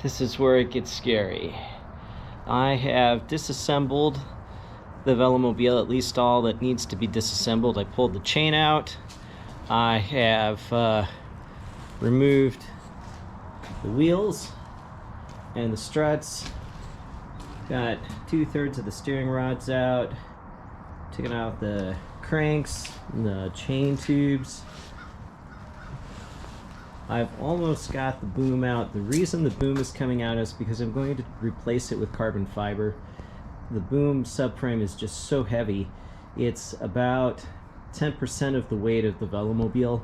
this is where it gets scary. I have disassembled the velomobile, at least all that needs to be disassembled. I pulled the chain out. I have removed the wheels and the struts. Got 2/3 of the steering rods out. Taken out the cranks and the chain tubes. I've almost got the boom out. The reason the boom is coming out is because I'm going to replace it with carbon fiber. The boom subframe is just so heavy. It's about 10% of the weight of the velomobile.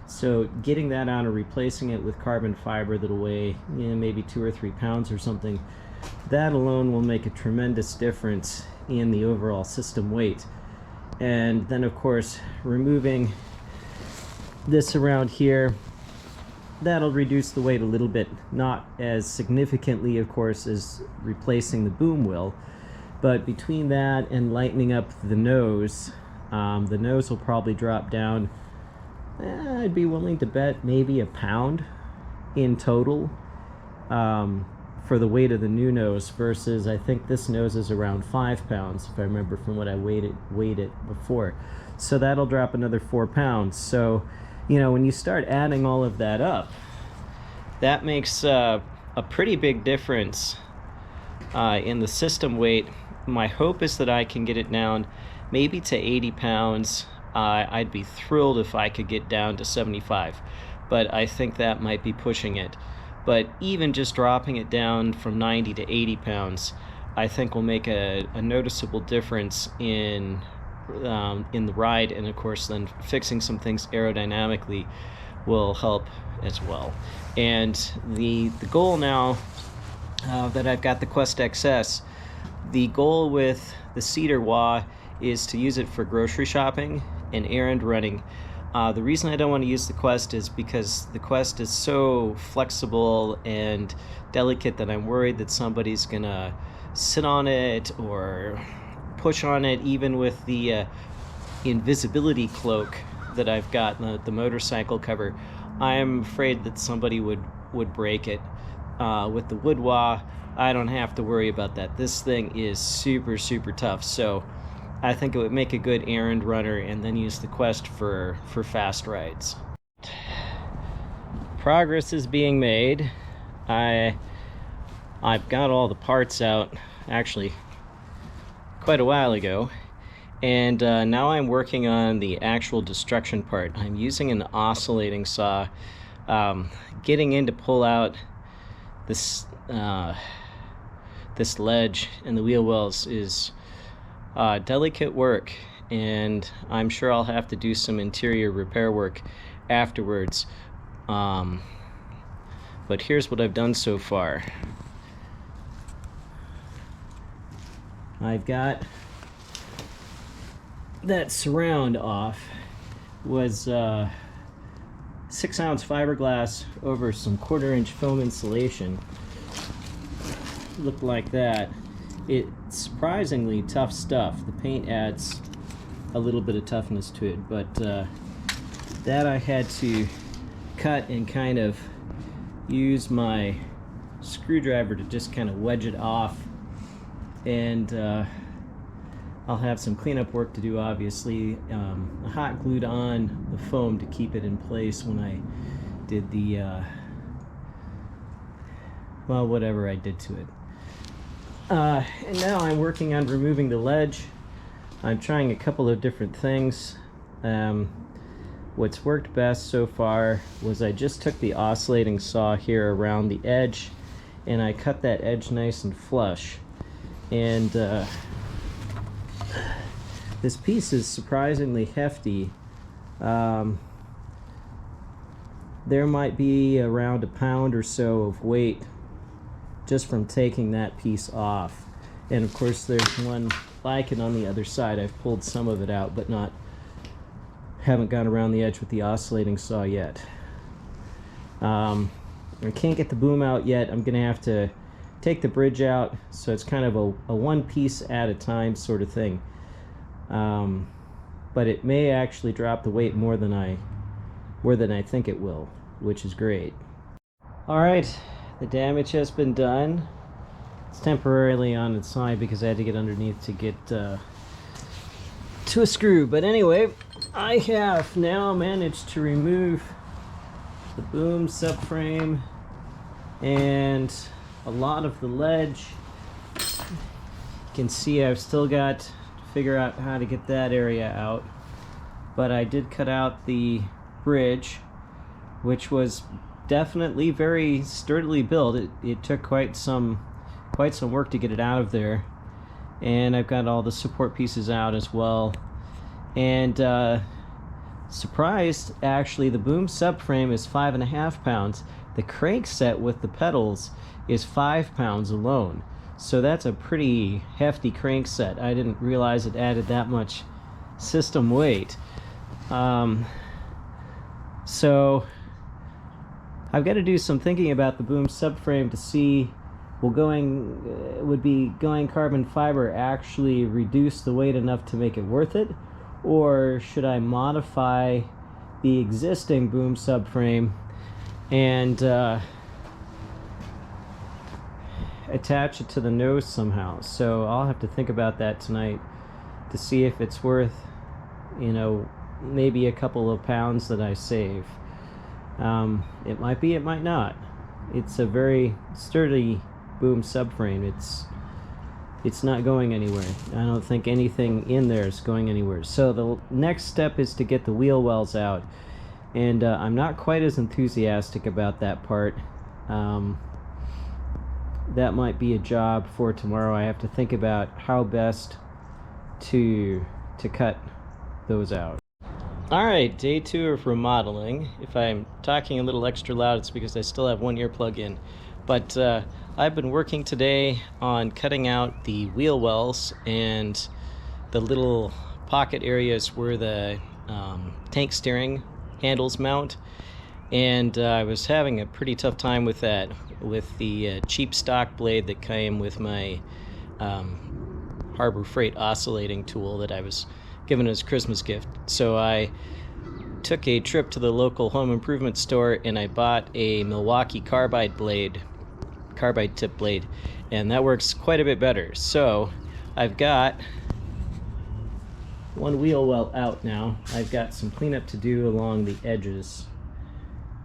So getting that out and replacing it with carbon fiber that'll weigh, maybe 2 or 3 pounds or something, that alone will make a tremendous difference in the overall system weight. And then of course removing this around here, that'll reduce the weight a little bit, not as significantly of course as replacing the boom will, but between that and lightening up the nose will probably drop down, I'd be willing to bet maybe a pound in total for the weight of the new nose, versus I think this nose is around 5 pounds if I remember from what I weighed it before. So that'll drop another 4 pounds. So when you start adding all of that up, that makes a pretty big difference in the system weight. My hope is that I can get it down maybe to 80 pounds. I'd be thrilled if I could get down to 75, but I think that might be pushing it. But even just dropping it down from 90 to 80 pounds, I think will make a noticeable difference in the ride, and of course then fixing some things aerodynamically will help as well. And the goal now that I've got the Quest XS, the goal with the Cedar WAW is to use it for grocery shopping and errand running. The reason I don't want to use the Quest is because the Quest is so flexible and delicate that I'm worried that somebody's gonna sit on it or push on it, even with the invisibility cloak that I've got, the motorcycle cover. I'm afraid that somebody would break it. With the wood WAW, I don't have to worry about that. This thing is super tough, so I think it would make a good errand runner, and then use the Quest for fast rides. Progress is being made. I've got all the parts out actually quite a while ago, and now I'm working on the actual destruction part. I'm using an oscillating saw. Getting in to pull out this this ledge and the wheel wells is delicate work, and I'm sure I'll have to do some interior repair work afterwards. But here's what I've done so far. I've got that surround off. Was 6-ounce fiberglass over some 1/4-inch foam insulation. Looked like that. It's surprisingly tough stuff. The paint adds a little bit of toughness to it, but that I had to cut and kind of use my screwdriver to just kind of wedge it off, and I'll have some cleanup work to do, obviously. I hot glued on the foam to keep it in place when I did the well, whatever I did to it. And now I'm working on removing the ledge. I'm trying a couple of different things. What's worked best so far was I just took the oscillating saw here around the edge, and I cut that edge nice and flush. And this piece is surprisingly hefty. There might be around a pound or so of weight just from taking that piece off. And of course there's one like it on the other side. I've pulled some of it out, but haven't gone around the edge with the oscillating saw yet. I can't get the boom out yet. I'm gonna have to take the bridge out, so it's kind of a one piece at a time sort of thing. But it may actually drop the weight more than I think it will, which is great. All right, The damage has been done. It's temporarily on its side because I had to get underneath to get to a screw. But anyway, I have now managed to remove the boom subframe and a lot of the ledge. You can see I've still got to figure out how to get that area out. But I did cut out the bridge, which was definitely very sturdily built. It took quite some work to get it out of there. And I've got all the support pieces out as well. And surprised, actually, the boom subframe is 5.5 pounds. The crank set with the pedals is 5 pounds alone. So that's a pretty hefty crank set. I didn't realize it added that much system weight. So I've got to do some thinking about the boom subframe to see, would going carbon fiber actually reduce the weight enough to make it worth it? Or should I modify the existing boom subframe and attach it to the nose somehow? So I'll have to think about that tonight to see if it's worth, you know, maybe a couple of pounds that I save. It might be, it might not. It's a very sturdy boom subframe. It's not going anywhere. I don't think anything in there is going anywhere. So the next step is to get the wheel wells out, and I'm not quite as enthusiastic about that part. That might be a job for tomorrow. I have to think about how best to cut those out. Alright, day 2 of remodeling. If I'm talking a little extra loud, it's because I still have one earplug in. But I've been working today on cutting out the wheel wells and the little pocket areas where the tank steering handles mount. And I was having a pretty tough time with that, with the cheap stock blade that came with my Harbor Freight oscillating tool that I was given as a Christmas gift. So I took a trip to the local home improvement store and I bought a Milwaukee carbide tip blade, and that works quite a bit better. So I've got one wheel well out now. I've got some cleanup to do along the edges,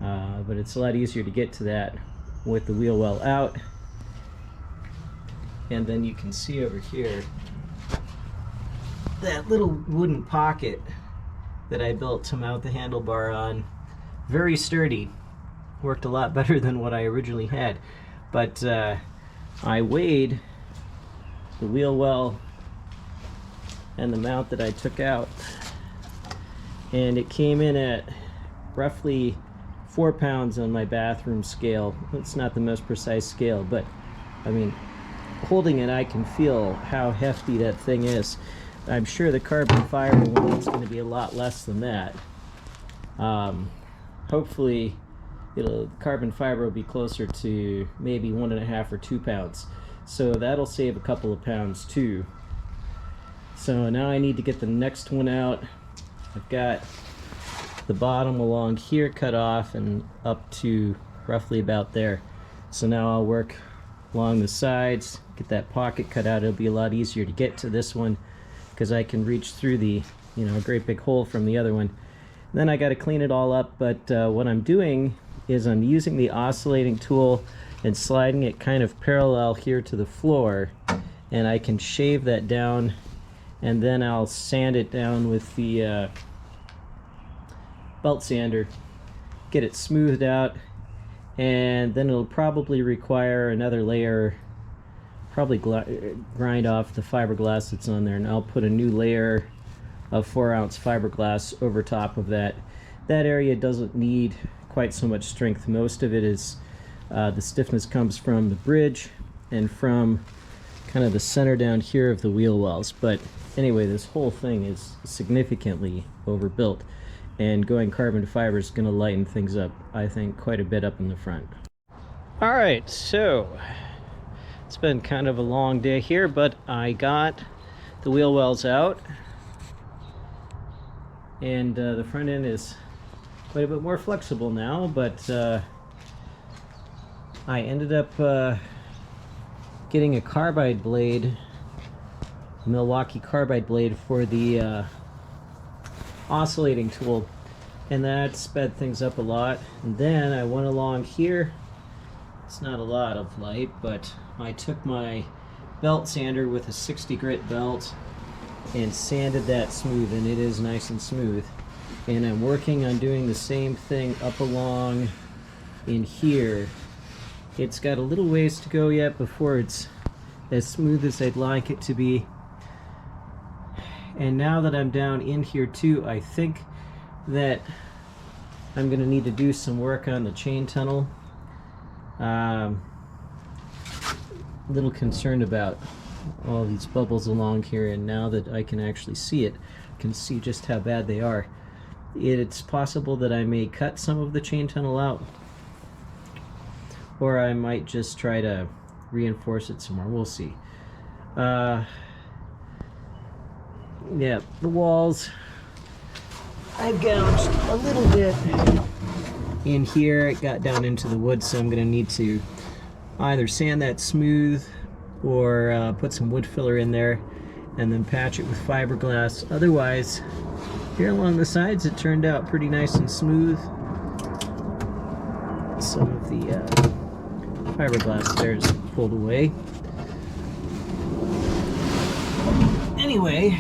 but it's a lot easier to get to that with the wheel well out. And then you can see over here that little wooden pocket that I built to mount the handlebar on. Very sturdy. Worked a lot better than what I originally had. But I weighed the wheel well and the mount that I took out, and it came in at roughly 4 pounds on my bathroom scale. It's not the most precise scale, but I mean, holding it I can feel how hefty that thing is. I'm sure the carbon fiber one is going to be a lot less than that. Hopefully carbon fiber will be closer to maybe 1.5 or 2 pounds. So that'll save a couple of pounds too. So now I need to get the next one out. I've got the bottom along here cut off and up to roughly about there. So now I'll work along the sides, get that pocket cut out. It'll be a lot easier to get to this one because I can reach through the, great big hole from the other one. Then I got to clean it all up, but what I'm doing is I'm using the oscillating tool and sliding it kind of parallel here to the floor, and I can shave that down, and then I'll sand it down with the belt sander, get it smoothed out, and then it'll probably require another layer, probably grind off the fiberglass that's on there, and I'll put a new layer of 4-ounce fiberglass over top of that. That area doesn't need quite so much strength. Most of it is the stiffness comes from the bridge and from kind of the center down here of the wheel wells. But anyway, this whole thing is significantly overbuilt, and going carbon fiber is going to lighten things up, I think, quite a bit up in the front. All right, so it's been kind of a long day here, but I got the wheel wells out, and the front end is quite a bit more flexible now, but I ended up getting a carbide blade, Milwaukee carbide blade for the oscillating tool, and that sped things up a lot. And then I went along here. It's not a lot of light, but I took my belt sander with a 60 grit belt and sanded that smooth, and it is nice and smooth. And I'm working on doing the same thing up along in here. It's got a little ways to go yet before it's as smooth as I'd like it to be. And now that I'm down in here too, I think that I'm going to need to do some work on the chain tunnel. A little concerned about all these bubbles along here, and now that I can actually see it, I can see just how bad they are. It's possible that I may cut some of the chain tunnel out, or I might just try to reinforce it some more. We'll see. Yeah, the walls I've gouged a little bit in here. It got down into the wood, so I'm going to need to either sand that smooth or put some wood filler in there and then patch it with fiberglass. Otherwise, here along the sides it turned out pretty nice and smooth. Some of the fiberglass there is pulled away. Anyway,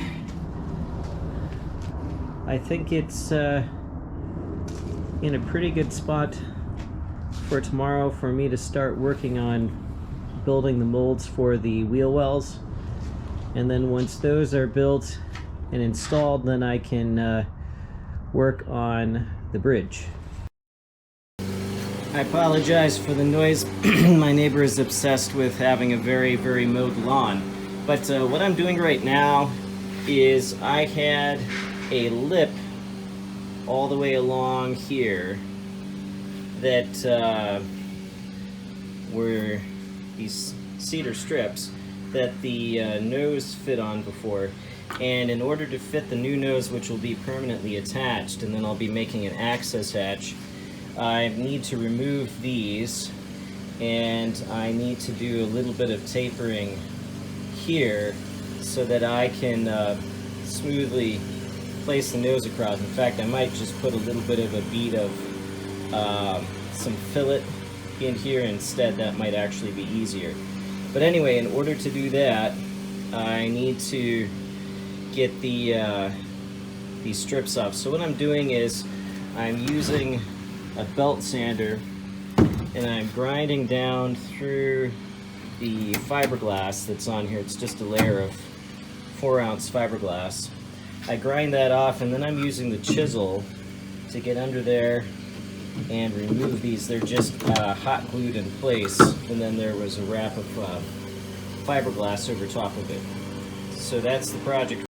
I think it's in a pretty good spot for tomorrow for me to start working on building the molds for the wheel wells. And then once those are built and installed, then I can work on the bridge. I apologize for the noise. My neighbor is obsessed with having a very, very mowed lawn. But what I'm doing right now is I had a lip all the way along here that were these cedar strips that the nose fit on before. And in order to fit the new nose, which will be permanently attached, and then I'll be making an access hatch, I need to remove these, and I need to do a little bit of tapering here so that I can smoothly place the nose across. In fact, I might just put a little bit of a bead of some fillet in here instead. That might actually be easier. But anyway, in order to do that, I need to get the these strips off. So what I'm doing is I'm using a belt sander and I'm grinding down through the fiberglass that's on here. It's just a layer of 4-ounce fiberglass. I grind that off, and then I'm using the chisel to get under there and remove these. They're just hot glued in place, and then there was a wrap of fiberglass over top of it. So that's the project